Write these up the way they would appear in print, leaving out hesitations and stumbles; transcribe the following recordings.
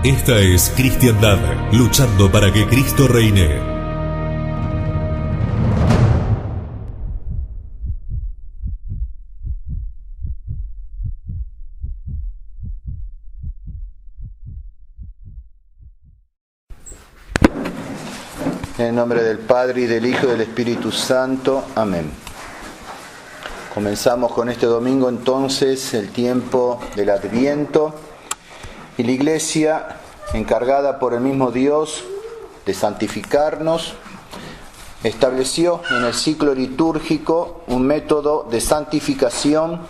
Esta es Cristiandad, luchando para que Cristo reine. En el nombre del Padre, y del Hijo, y del Espíritu Santo. Amén. Comenzamos con este domingo entonces el tiempo del Adviento, y la Iglesia, encargada por el mismo Dios de santificarnos, estableció en el ciclo litúrgico un método de santificación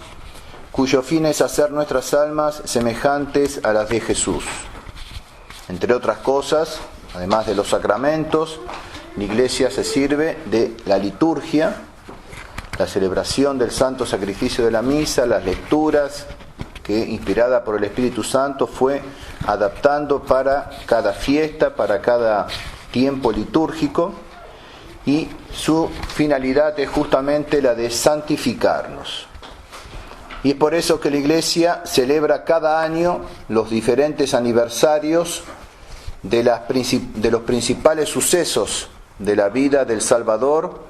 cuyo fin es hacer nuestras almas semejantes a las de Jesús. Entre otras cosas, además de los sacramentos, la Iglesia se sirve de la liturgia, la celebración del santo sacrificio de la misa, las lecturas que, inspirada por el Espíritu Santo, fue adaptando para cada fiesta, para cada tiempo litúrgico, y su finalidad es justamente la de santificarnos. Y es por eso que la Iglesia celebra cada año los diferentes aniversarios de los principales sucesos de la vida del Salvador,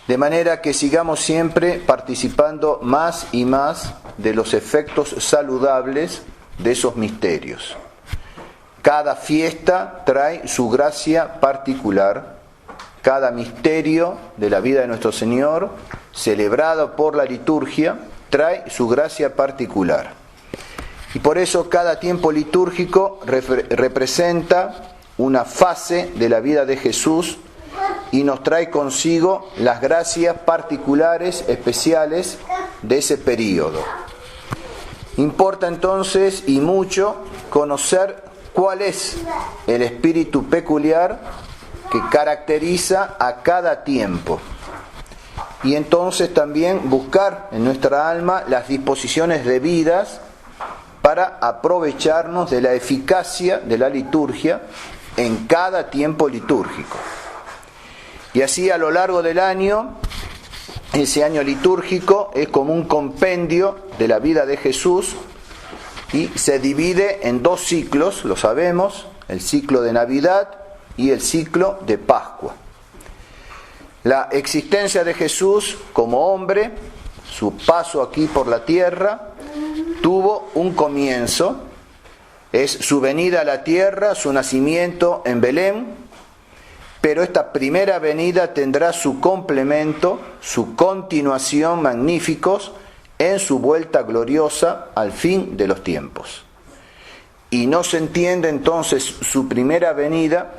de manera que sigamos siempre participando más y más de los efectos saludables de esos misterios. Cada fiesta trae su gracia particular, cada misterio de la vida de nuestro Señor, celebrado por la liturgia, trae su gracia particular. Y por eso cada tiempo litúrgico representa una fase de la vida de Jesús y nos trae consigo las gracias particulares, especiales de ese período. Importa entonces y mucho conocer cuál es el espíritu peculiar que caracteriza a cada tiempo. Y entonces también buscar en nuestra alma las disposiciones debidas para aprovecharnos de la eficacia de la liturgia en cada tiempo litúrgico. Y así a lo largo del año, ese año litúrgico es como un compendio de la vida de Jesús y se divide en dos ciclos, lo sabemos, el ciclo de Navidad y el ciclo de Pascua. La existencia de Jesús como hombre, su paso aquí por la tierra, tuvo un comienzo, es su venida a la tierra, su nacimiento en Belén, pero esta primera venida tendrá su complemento, su continuación magníficos en su vuelta gloriosa al fin de los tiempos. Y no se entiende entonces su primera venida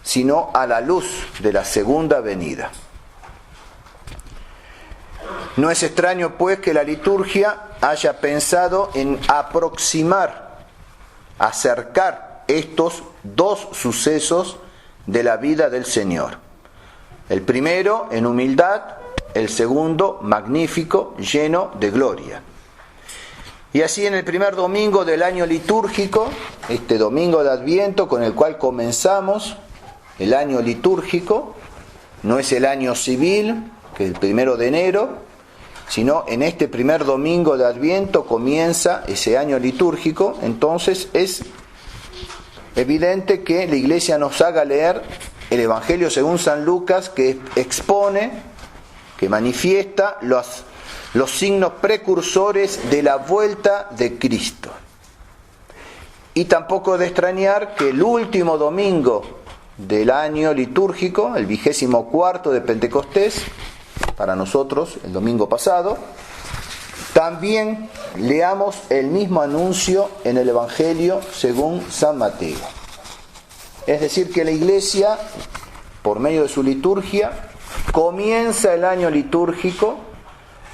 sino a la luz de la segunda venida. No es extraño, pues, que la liturgia haya pensado en acercar estos dos sucesos de la vida del Señor. El primero en humildad, el segundo magnífico, lleno de gloria. Y así en el primer domingo del año litúrgico, este domingo de Adviento con el cual comenzamos el año litúrgico, no es el año civil, que es el 1 de enero, sino en este primer domingo de Adviento comienza ese año litúrgico. Entonces es evidente que la Iglesia nos haga leer el Evangelio según San Lucas, que expone, que manifiesta los signos precursores de la vuelta de Cristo. Y tampoco de extrañar que el último domingo del año litúrgico, el 24º de Pentecostés, para nosotros el domingo pasado, también leamos el mismo anuncio en el Evangelio según San Mateo. Es decir, que la Iglesia, por medio de su liturgia, comienza el año litúrgico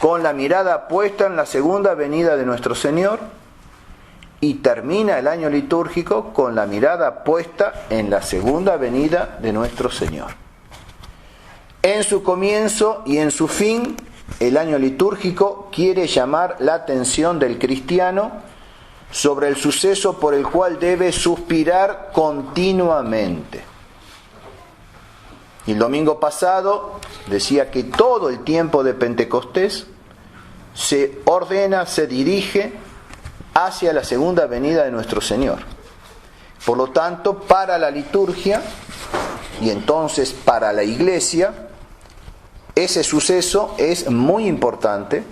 con la mirada puesta en la segunda venida de nuestro Señor y termina el año litúrgico con la mirada puesta en la segunda venida de nuestro Señor. En su comienzo y en su fin, el año litúrgico quiere llamar la atención del cristiano sobre el suceso por el cual debe suspirar continuamente. Y el domingo pasado decía que todo el tiempo de Pentecostés se ordena, se dirige hacia la segunda venida de nuestro Señor. Por lo tanto, para la liturgia y entonces para la iglesia, ese suceso es muy importante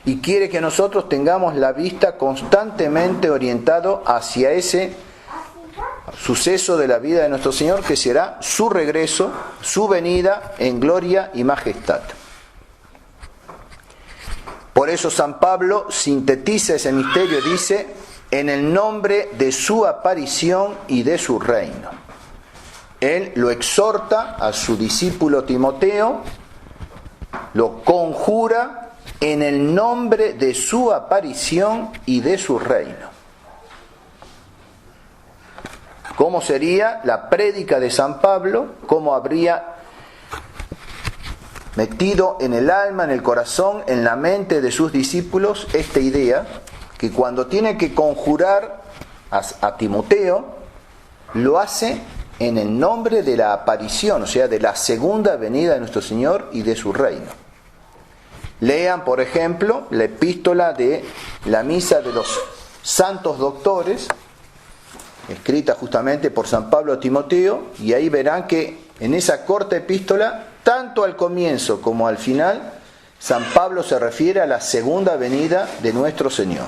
y quiere que nosotros tengamos la vista constantemente orientado hacia ese suceso de la vida de nuestro Señor, que será su regreso, su venida en gloria y majestad. Por eso San Pablo sintetiza ese misterio, dice, en el nombre de su aparición y de su reino. Él lo exhorta a su discípulo Timoteo, lo conjura en el nombre de su aparición y de su reino. ¿Cómo sería la prédica de San Pablo? ¿Cómo habría metido en el alma, en el corazón, en la mente de sus discípulos esta idea, que cuando tiene que conjurar a Timoteo, lo hace en el nombre de la aparición, o sea, de la segunda venida de nuestro Señor y de su reino. Lean, por ejemplo, la epístola de la misa de los santos doctores, escrita justamente por San Pablo a Timoteo, y ahí verán que en esa corta epístola, tanto al comienzo como al final, San Pablo se refiere a la segunda venida de nuestro Señor.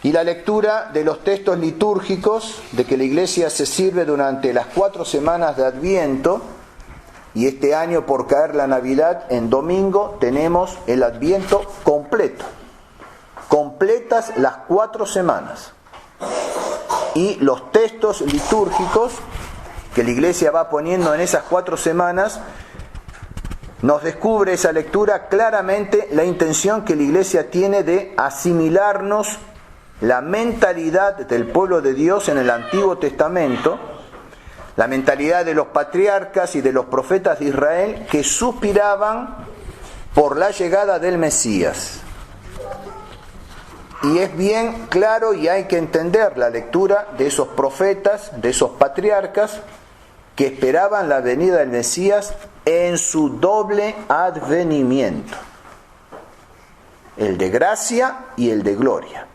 Y la lectura de los textos litúrgicos de que la Iglesia se sirve durante las 4 semanas de Adviento, y este año por caer la Navidad en domingo tenemos el Adviento completo, completas las 4 semanas. Y los textos litúrgicos que la Iglesia va poniendo en esas 4 semanas, nos descubre esa lectura claramente la intención que la Iglesia tiene de asimilarnos la mentalidad del pueblo de Dios en el Antiguo Testamento, la mentalidad de los patriarcas y de los profetas de Israel que suspiraban por la llegada del Mesías. Y es bien claro y hay que entender la lectura de esos profetas, de esos patriarcas que esperaban la venida del Mesías en su doble advenimiento, el de gracia y el de gloria.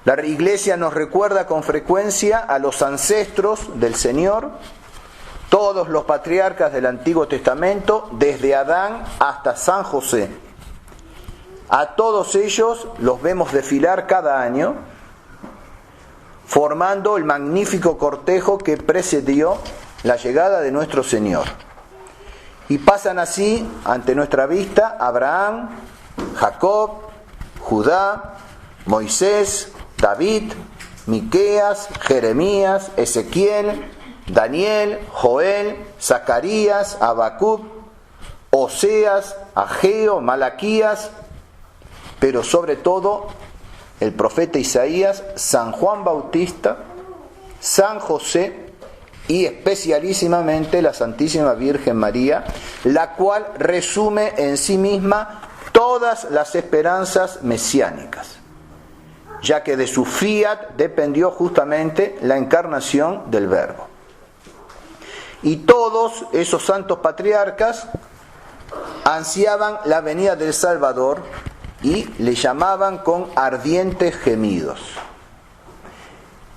La Iglesia nos recuerda con frecuencia a los ancestros del Señor, todos los patriarcas del Antiguo Testamento, desde Adán hasta San José. A todos ellos los vemos desfilar cada año, formando el magnífico cortejo que precedió la llegada de nuestro Señor. Y pasan así ante nuestra vista Abraham, Jacob, Judá, Moisés, David, Miqueas, Jeremías, Ezequiel, Daniel, Joel, Zacarías, Habacuc, Oseas, Ageo, Malaquías, pero sobre todo el profeta Isaías, San Juan Bautista, San José y especialísimamente la Santísima Virgen María, la cual resume en sí misma todas las esperanzas mesiánicas, ya que de su fiat dependió justamente la encarnación del Verbo. Y todos esos santos patriarcas ansiaban la venida del Salvador y le llamaban con ardientes gemidos.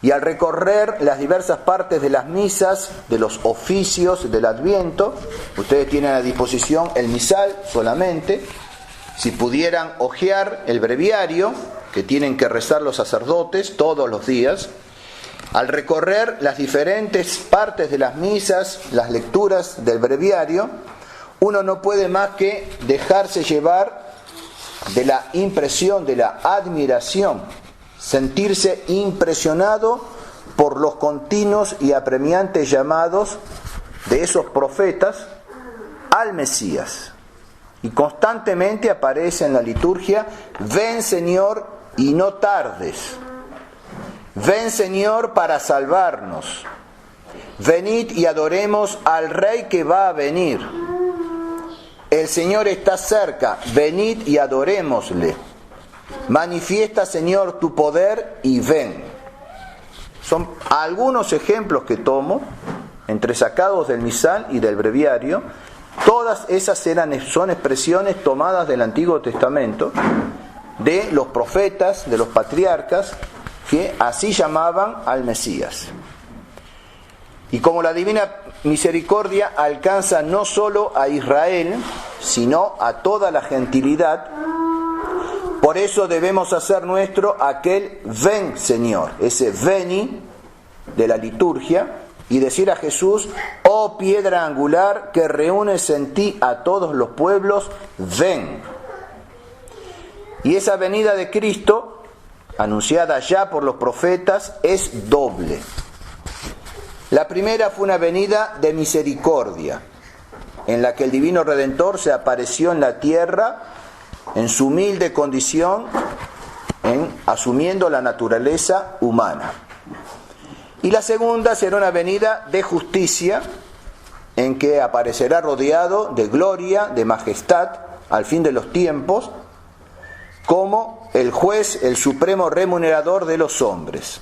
Y al recorrer las diversas partes de las misas, de los oficios del Adviento, ustedes tienen a disposición el misal solamente, si pudieran hojear el breviario, que tienen que rezar los sacerdotes todos los días, al recorrer las diferentes partes de las misas, las lecturas del breviario, uno no puede más que dejarse llevar de la impresión, de la admiración, sentirse impresionado por los continuos y apremiantes llamados de esos profetas al Mesías. Y constantemente aparece en la liturgia: ven Señor y no tardes, ven Señor para salvarnos, venid y adoremos al Rey que va a venir. El Señor está cerca, venid y adorémosle. Manifiesta, Señor, tu poder y ven. Son algunos ejemplos que tomo, entresacados del misal y del breviario. Todas esas son expresiones tomadas del Antiguo Testamento, de los profetas, de los patriarcas, que así llamaban al Mesías. Y como la divina misericordia alcanza no solo a Israel, sino a toda la gentilidad, por eso debemos hacer nuestro aquel ven Señor, ese veni de la liturgia, y decir a Jesús: oh piedra angular que reúnes en ti a todos los pueblos, ven. Y esa venida de Cristo, anunciada ya por los profetas, es doble. La primera fue una venida de misericordia, en la que el Divino Redentor se apareció en la tierra en su humilde condición, asumiendo la naturaleza humana. Y la segunda será una venida de justicia, en que aparecerá rodeado de gloria, de majestad, al fin de los tiempos, como el juez, el supremo remunerador de los hombres.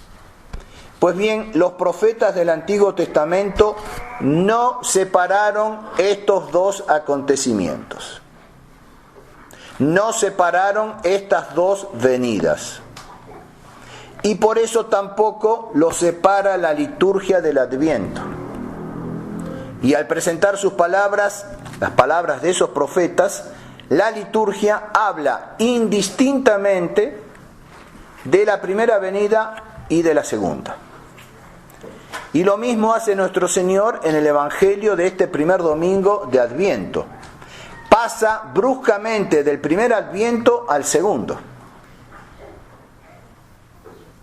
Pues bien, los profetas del Antiguo Testamento no separaron estos dos acontecimientos. No separaron estas dos venidas. Y por eso tampoco los separa la liturgia del Adviento. Y al presentar sus palabras, las palabras de esos profetas, la liturgia habla indistintamente de la primera venida y de la segunda. Y lo mismo hace nuestro Señor en el Evangelio de este primer domingo de Adviento. Pasa bruscamente del primer Adviento al segundo,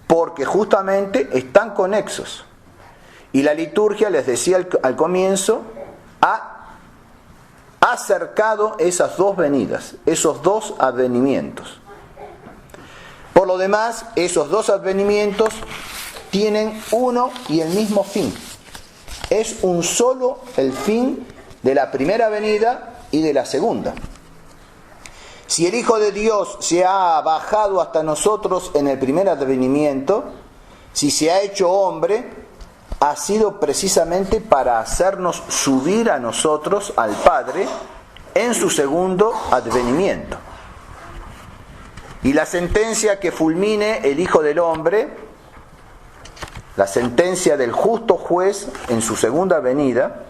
porque justamente están conexos. Y la liturgia, les decía al comienzo, ha acercado esas dos venidas, esos dos advenimientos. Por lo demás, esos dos advenimientos tienen uno y el mismo fin. Es un solo el fin de la primera venida y de la segunda. Si el Hijo de Dios se ha bajado hasta nosotros en el primer advenimiento, si se ha hecho hombre, ha sido precisamente para hacernos subir a nosotros al Padre en su segundo advenimiento. Y la sentencia que fulmine el Hijo del Hombre, la sentencia del justo juez en su segunda venida,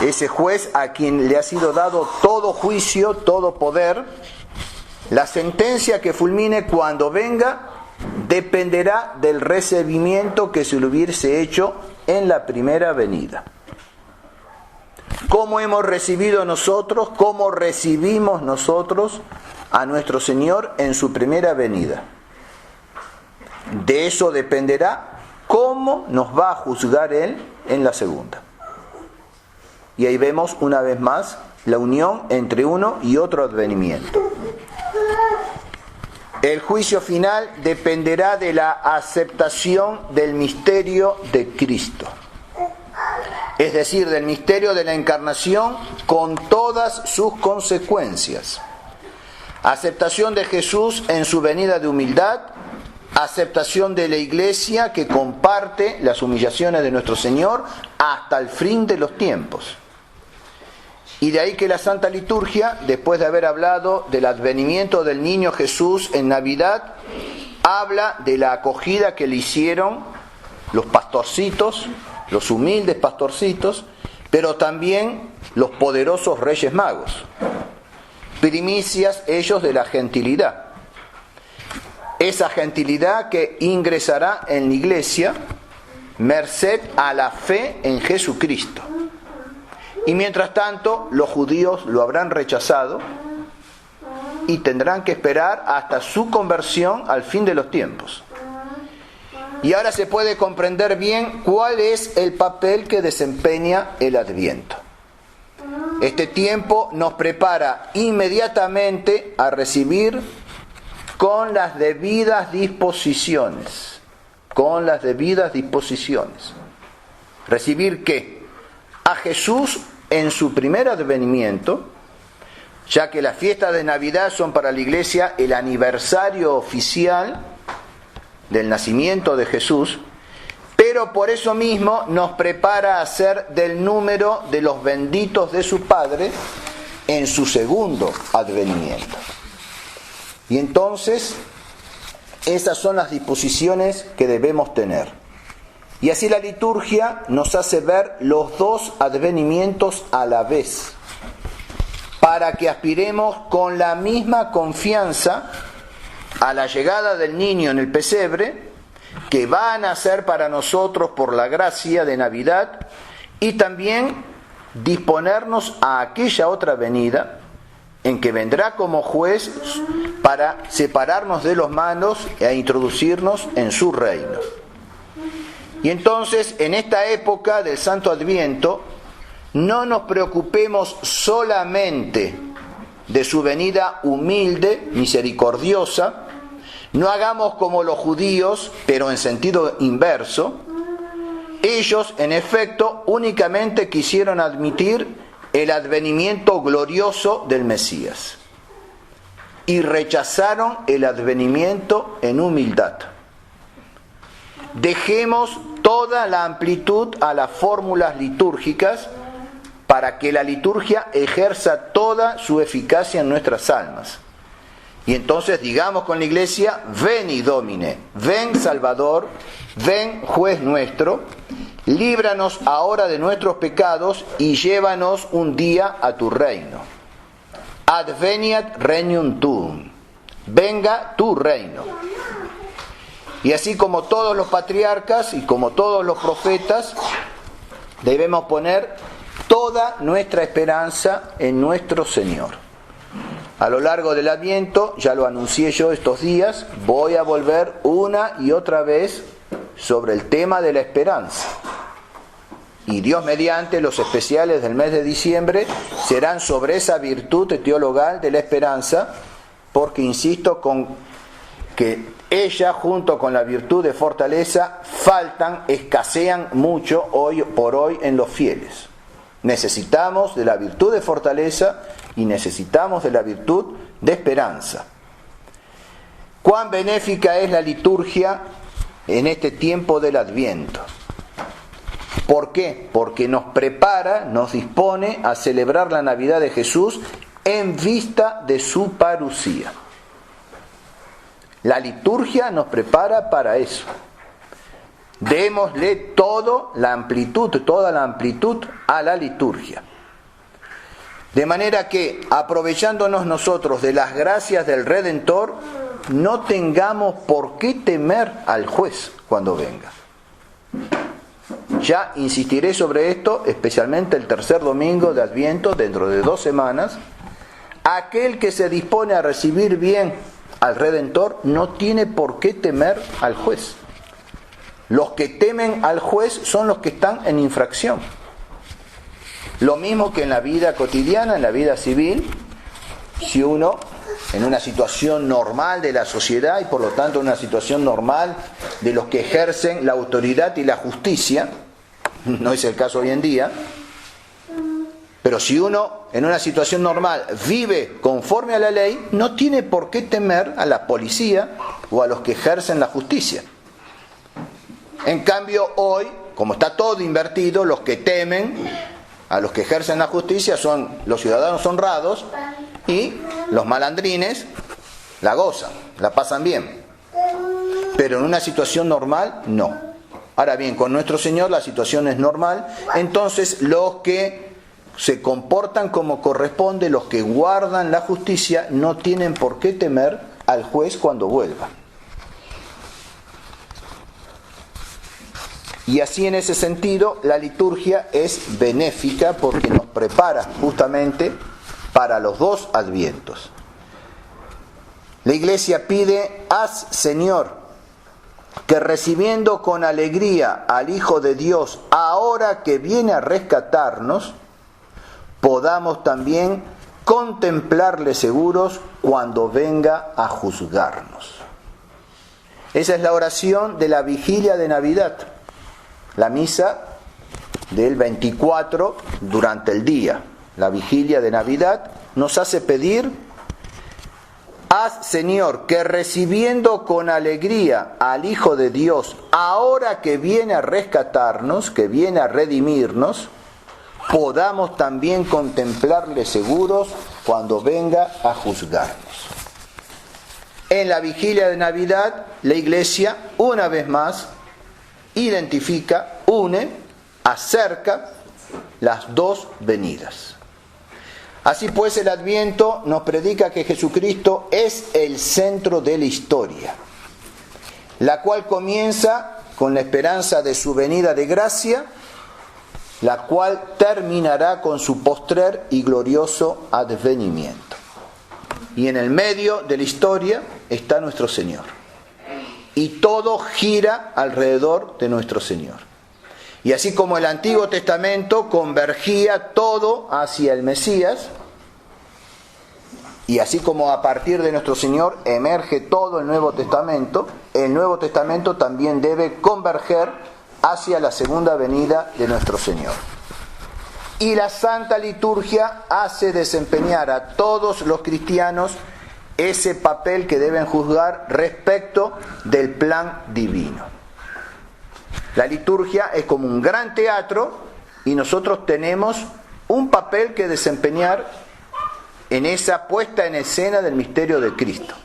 ese juez a quien le ha sido dado todo juicio, todo poder, la sentencia que fulmine cuando venga dependerá del recibimiento que se le hubiese hecho en la primera venida. ¿Cómo hemos recibido nosotros, cómo recibimos nosotros a nuestro Señor en su primera venida? De eso dependerá cómo nos va a juzgar Él en la segunda. Y ahí vemos una vez más la unión entre uno y otro advenimiento. El juicio final dependerá de la aceptación del misterio de Cristo. Es decir, del misterio de la encarnación con todas sus consecuencias. Aceptación de Jesús en su venida de humildad, aceptación de la Iglesia que comparte las humillaciones de nuestro Señor hasta el fin de los tiempos. Y de ahí que la Santa Liturgia, después de haber hablado del advenimiento del niño Jesús en Navidad, habla de la acogida que le hicieron los pastorcitos, los humildes pastorcitos, pero también los poderosos Reyes Magos, primicias ellos de la gentilidad. Esa gentilidad que ingresará en la Iglesia merced a la fe en Jesucristo. Y mientras tanto, los judíos lo habrán rechazado y tendrán que esperar hasta su conversión al fin de los tiempos. Y ahora se puede comprender bien cuál es el papel que desempeña el Adviento. Este tiempo nos prepara inmediatamente a recibir con las debidas disposiciones. Con las debidas disposiciones. ¿Recibir qué? A Jesús en su primer advenimiento, ya que las fiestas de Navidad son para la Iglesia el aniversario oficial del nacimiento de Jesús, pero por eso mismo nos prepara a ser del número de los benditos de su Padre en su segundo advenimiento. Y entonces Esas son las disposiciones que debemos tener. Y así la liturgia nos hace ver los dos advenimientos a la vez, para que aspiremos con la misma confianza a la llegada del niño en el pesebre, que va a nacer para nosotros por la gracia de Navidad, y también disponernos a aquella otra venida en que vendrá como juez para separarnos de los malos e introducirnos en su reino. Y entonces, en esta época del Santo Adviento, no nos preocupemos solamente de su venida humilde, misericordiosa. No hagamos como los judíos, pero en sentido inverso. Ellos, en efecto, únicamente quisieron admitir el advenimiento glorioso del Mesías y rechazaron el advenimiento en humildad. Dejemos toda la amplitud a las fórmulas litúrgicas para que la liturgia ejerza toda su eficacia en nuestras almas. Y entonces digamos con la Iglesia: Veni Domine, ven Salvador, ven Juez nuestro, líbranos ahora de nuestros pecados y llévanos un día a tu reino. Adveniat regnum tuum, venga tu reino. Y así como todos los patriarcas y como todos los profetas, debemos poner toda nuestra esperanza en nuestro Señor. A lo largo del Adviento, ya lo anuncié yo estos días, voy a volver una y otra vez sobre el tema de la esperanza. Y Dios mediante, los especiales del mes de diciembre serán sobre esa virtud teologal de la esperanza, porque insisto con que ella, junto con la virtud de fortaleza, escasean mucho hoy por hoy en los fieles. Necesitamos de la virtud de fortaleza y necesitamos de la virtud de esperanza. ¿Cuán benéfica es la liturgia en este tiempo del Adviento? ¿Por qué? Porque nos prepara, nos dispone a celebrar la Navidad de Jesús en vista de su parusía. La liturgia nos prepara para eso. Démosle toda la amplitud a la liturgia. De manera que, aprovechándonos nosotros de las gracias del Redentor, no tengamos por qué temer al juez cuando venga. Ya insistiré sobre esto, especialmente el tercer domingo de Adviento, dentro de 2 semanas. Aquel que se dispone a recibir bien al Redentor no tiene por qué temer al juez. Los que temen al juez son los que están en infracción. Lo mismo que en la vida cotidiana, en la vida civil, si uno, en una situación normal de la sociedad y por lo tanto en una situación normal de los que ejercen la autoridad y la justicia, no es el caso hoy en día, pero si uno en una situación normal vive conforme a la ley, no tiene por qué temer a la policía o a los que ejercen la justicia. En cambio hoy, como está todo invertido, los que temen a los que ejercen la justicia son los ciudadanos honrados y los malandrines la gozan, la pasan bien. Pero en una situación normal, no. Ahora bien, con nuestro Señor la situación es normal, entonces los que se comportan como corresponde, los que guardan la justicia, no tienen por qué temer al juez cuando vuelva. Y así, en ese sentido, la liturgia es benéfica porque nos prepara justamente para los 2 advientos. La Iglesia pide: haz, Señor, que recibiendo con alegría al Hijo de Dios, ahora que viene a rescatarnos, podamos también contemplarle seguros cuando venga a juzgarnos. Esa es la oración de la vigilia de Navidad. La misa del 24 durante el día, la vigilia de Navidad, nos hace pedir: haz, Señor, que recibiendo con alegría al Hijo de Dios, ahora que viene a rescatarnos, que viene a redimirnos, podamos también contemplarle seguros cuando venga a juzgarnos. En la vigilia de Navidad, la Iglesia, una vez más, identifica, une, acerca las dos venidas. Así pues, el Adviento nos predica que Jesucristo es el centro de la historia, la cual comienza con la esperanza de su venida de gracia, la cual terminará con su postrer y glorioso advenimiento. Y en el medio de la historia está nuestro Señor. Y todo gira alrededor de nuestro Señor. Y así como el Antiguo Testamento convergía todo hacia el Mesías, y así como a partir de nuestro Señor emerge todo el Nuevo Testamento también debe converger hacia la segunda venida de nuestro Señor. Y la Santa Liturgia hace desempeñar a todos los cristianos ese papel que deben juzgar respecto del plan divino. La liturgia es como un gran teatro y nosotros tenemos un papel que desempeñar en esa puesta en escena del misterio de Cristo.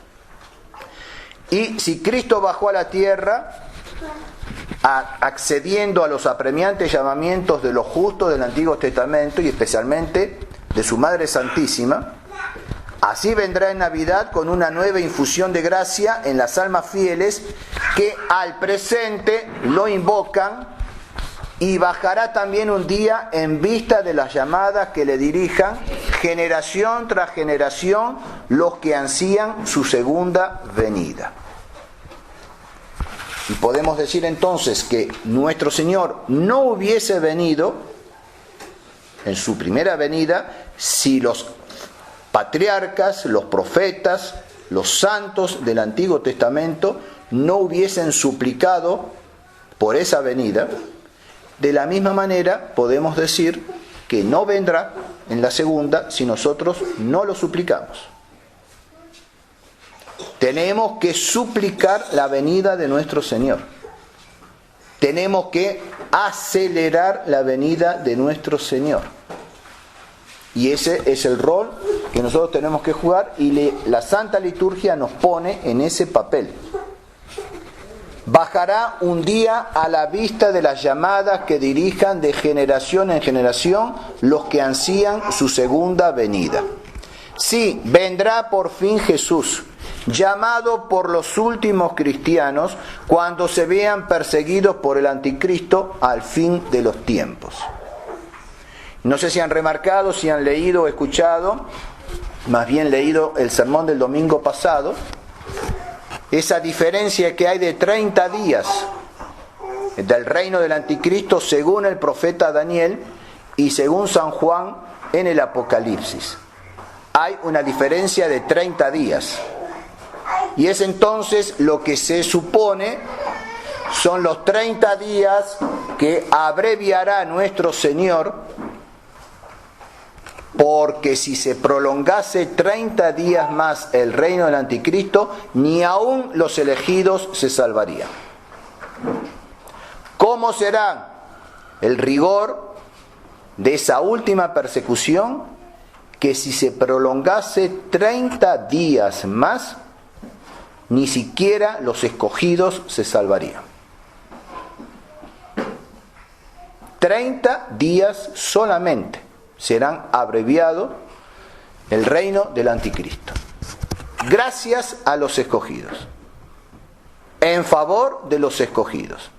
Y si Cristo bajó a la tierra, accediendo a los apremiantes llamamientos de los justos del Antiguo Testamento y especialmente de su Madre Santísima, así vendrá en Navidad con una nueva infusión de gracia en las almas fieles que al presente lo invocan, y bajará también un día en vista de las llamadas que le dirijan generación tras generación los que ansían su segunda venida. Y podemos decir entonces que nuestro Señor no hubiese venido en su primera venida si los patriarcas, los profetas, los santos del Antiguo Testamento no hubiesen suplicado por esa venida. De la misma manera podemos decir que no vendrá en la segunda si nosotros no lo suplicamos. Tenemos que suplicar la venida de nuestro Señor. Tenemos que acelerar la venida de nuestro Señor. Y ese es el rol que nosotros tenemos que jugar, y la Santa Liturgia nos pone en ese papel. Bajará un día a la vista de las llamadas que dirijan de generación en generación los que ansían su segunda venida. Sí, vendrá por fin Jesús, llamado por los últimos cristianos cuando se vean perseguidos por el anticristo al fin de los tiempos. No sé si han remarcado, si han leído o escuchado, más bien leído el sermón del domingo pasado, esa diferencia que hay de 30 días del reino del anticristo según el profeta Daniel y según San Juan en el Apocalipsis. Hay una diferencia de 30 días. Y es entonces lo que se supone son los 30 días que abreviará nuestro Señor, porque si se prolongase 30 días más el reino del anticristo, ni aun los elegidos se salvarían. ¿Cómo será el rigor de esa última persecución? Que si se prolongase 30 días más, ni siquiera los escogidos se salvarían. 30 días solamente serán abreviados el reino del anticristo, gracias a los escogidos, en favor de los escogidos.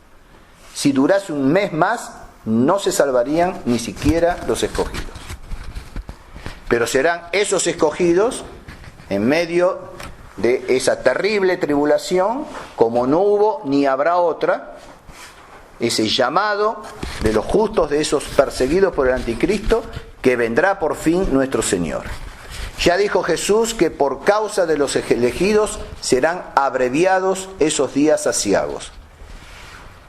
Si durase un mes más, no se salvarían ni siquiera los escogidos. Pero serán esos escogidos en medio de esa terrible tribulación, como no hubo ni habrá otra, ese llamado de los justos, de esos perseguidos por el anticristo, que vendrá por fin nuestro Señor. Ya dijo Jesús que por causa de los elegidos serán abreviados esos días aciagos.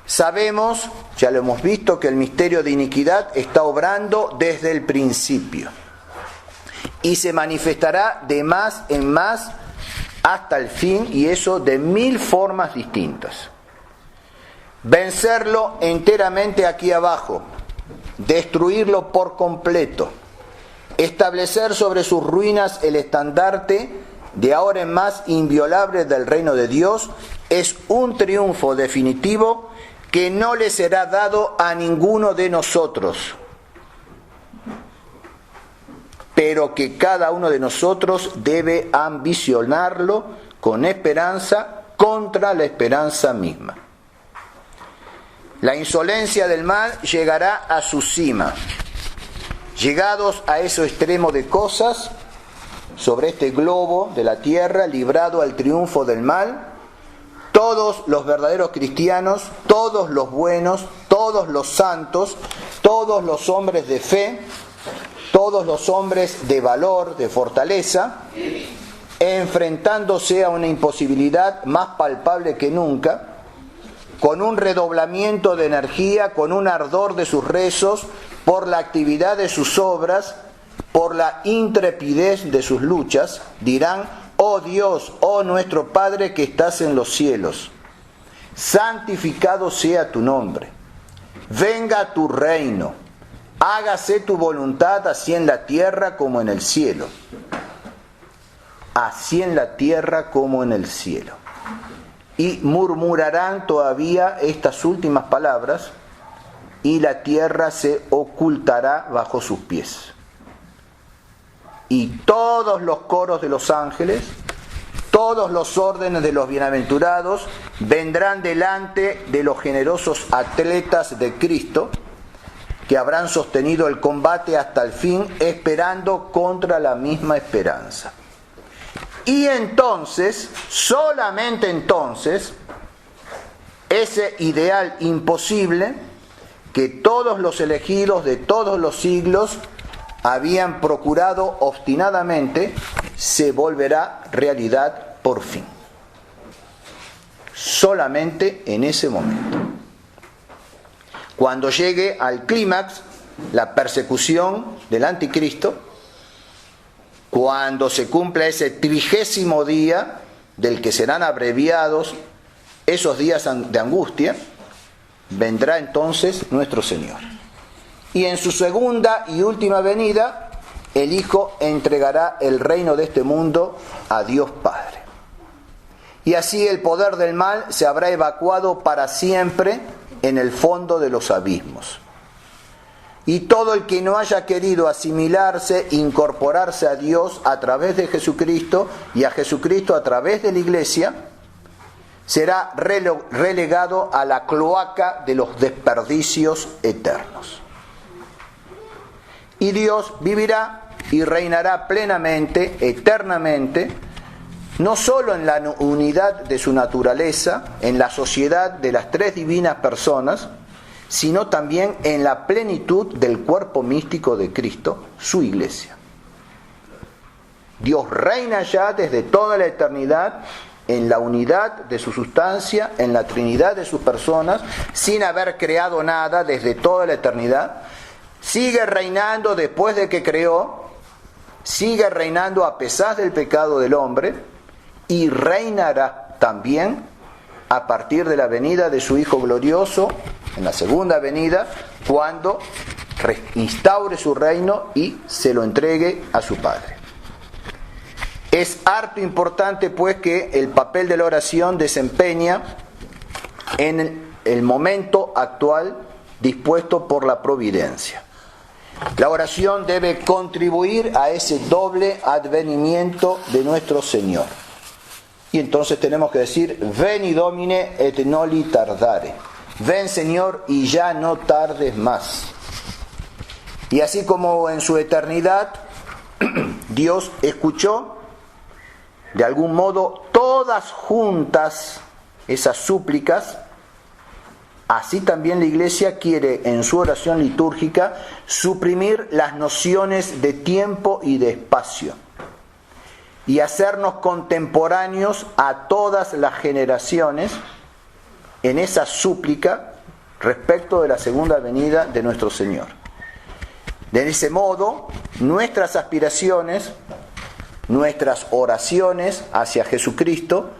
Sabemos, ya lo hemos visto, que el misterio de iniquidad está obrando desde el principio y se manifestará de más en más hasta el fin, y eso de 1000 formas distintas. Vencerlo enteramente aquí abajo, destruirlo por completo, establecer sobre sus ruinas el estandarte de ahora en más inviolable del reino de Dios, es un triunfo definitivo que no le será dado a ninguno de nosotros, pero que cada uno de nosotros debe ambicionarlo con esperanza contra la esperanza misma. La insolencia del mal llegará a su cima. Llegados a ese extremo de cosas, sobre este globo de la tierra, librado al triunfo del mal, todos los verdaderos cristianos, todos los buenos, todos los santos, todos los hombres de fe, todos los hombres de valor, de fortaleza, enfrentándose a una imposibilidad más palpable que nunca, con un redoblamiento de energía, con un ardor de sus rezos, por la actividad de sus obras, por la intrepidez de sus luchas, dirán: oh Dios, oh nuestro Padre que estás en los cielos, santificado sea tu nombre, venga tu reino, hágase tu voluntad así en la tierra como en el cielo. Así en la tierra como en el cielo. Y murmurarán todavía estas últimas palabras, y la tierra se ocultará bajo sus pies. Y todos los coros de los ángeles, todos los órdenes de los bienaventurados, vendrán delante de los generosos atletas de Cristo, que habrán sostenido el combate hasta el fin, esperando contra la misma esperanza. Y entonces, solamente entonces, ese ideal imposible que todos los elegidos de todos los siglos habían procurado obstinadamente, se volverá realidad por fin. Solamente en ese momento. Cuando llegue al clímax la persecución del anticristo, cuando se cumpla ese 30º día del que serán abreviados esos días de angustia, vendrá entonces nuestro Señor. Y en su segunda y última venida, el Hijo entregará el reino de este mundo a Dios Padre. Y así el poder del mal se habrá evacuado para siempre en el fondo de los abismos. Y todo el que no haya querido asimilarse, incorporarse a Dios a través de Jesucristo y a Jesucristo a través de la Iglesia, será relegado a la cloaca de los desperdicios eternos. Y Dios vivirá y reinará plenamente, eternamente, no solo en la unidad de su naturaleza, en la sociedad de las tres divinas personas, sino también en la plenitud del cuerpo místico de Cristo, su Iglesia. Dios reina ya desde toda la eternidad en la unidad de su sustancia, en la Trinidad de sus personas, sin haber creado nada desde toda la eternidad. Sigue reinando después de que creó, sigue reinando a pesar del pecado del hombre, y reinará también a partir de la venida de su Hijo glorioso, en la segunda venida, cuando instaure su reino y se lo entregue a su Padre. Es harto importante, pues, que el papel de la oración desempeña en el momento actual dispuesto por la providencia. La oración debe contribuir a ese doble advenimiento de nuestro Señor. Y entonces tenemos que decir: Veni Domine et noli tardare. Ven, Señor, y ya no tardes más. Y así como en su eternidad Dios escuchó de algún modo todas juntas esas súplicas, así también la Iglesia quiere en su oración litúrgica suprimir las nociones de tiempo y de espacio y hacernos contemporáneos a todas las generaciones en esa súplica respecto de la segunda venida de nuestro Señor. De ese modo, nuestras aspiraciones, nuestras oraciones hacia Jesucristo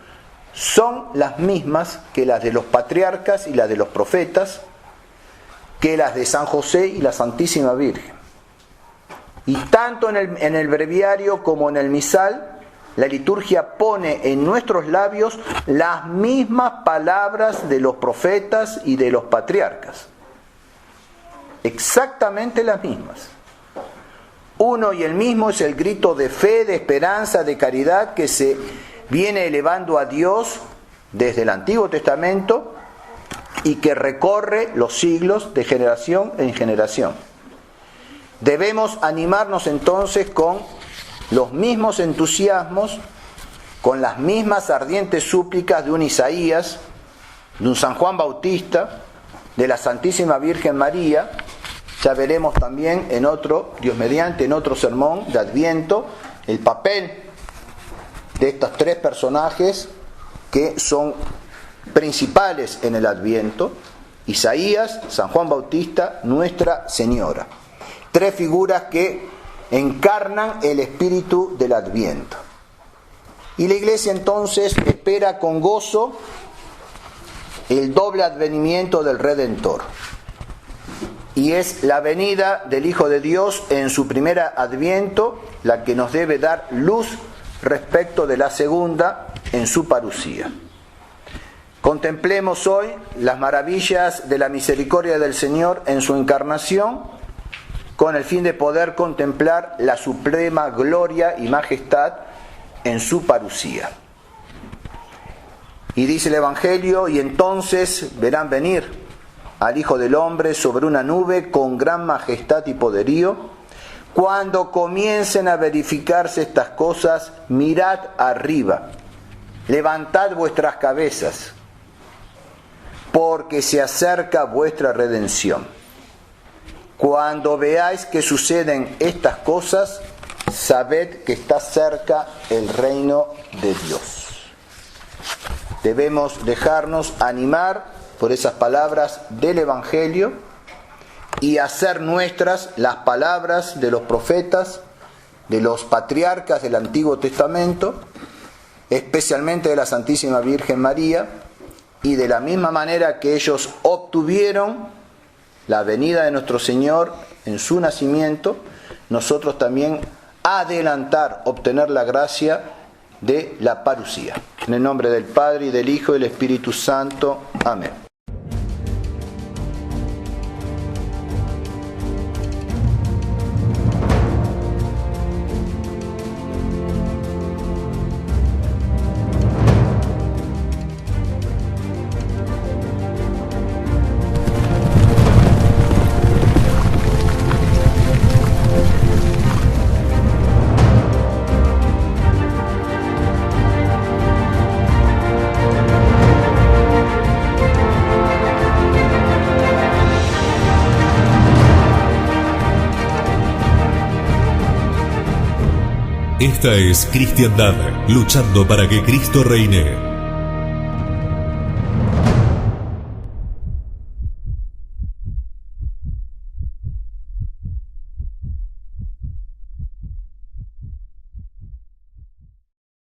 son las mismas que las de los patriarcas y las de los profetas, que las de San José y la Santísima Virgen. Y tanto en el breviario como en el misal la liturgia pone en nuestros labios las mismas palabras de los profetas y de los patriarcas. Exactamente las mismas. Uno y el mismo es el grito de fe, de esperanza, de caridad que se viene elevando a Dios desde el Antiguo Testamento y que recorre los siglos de generación en generación. Debemos animarnos entonces con los mismos entusiasmos, con las mismas ardientes súplicas de un Isaías, de un San Juan Bautista, de la Santísima Virgen María. Ya veremos también en otro, Dios mediante, en otro sermón de Adviento, el papel de estos tres personajes que son principales en el Adviento: Isaías, San Juan Bautista, Nuestra Señora. Tres figuras que encarnan el espíritu del Adviento. Y la Iglesia entonces espera con gozo el doble advenimiento del Redentor. Y es la venida del Hijo de Dios en su primer adviento la que nos debe dar luz respecto de la segunda en su parusía. Contemplemos hoy las maravillas de la misericordia del Señor en su encarnación, con el fin de poder contemplar la suprema gloria y majestad en su parusía. Y dice el Evangelio: y entonces verán venir al Hijo del Hombre sobre una nube con gran majestad y poderío. Cuando comiencen a verificarse estas cosas, mirad arriba, levantad vuestras cabezas, porque se acerca vuestra redención. Cuando veáis que suceden estas cosas, sabed que está cerca el reino de Dios. Debemos dejarnos animar por esas palabras del Evangelio y hacer nuestras las palabras de los profetas, de los patriarcas del Antiguo Testamento, especialmente de la Santísima Virgen María, y de la misma manera que ellos obtuvieron la venida de nuestro Señor en su nacimiento, nosotros también adelantar, obtener la gracia de la parusía. En el nombre del Padre, y del Hijo, y del Espíritu Santo. Amén. Esta es Cristiandad, luchando para que Cristo reine.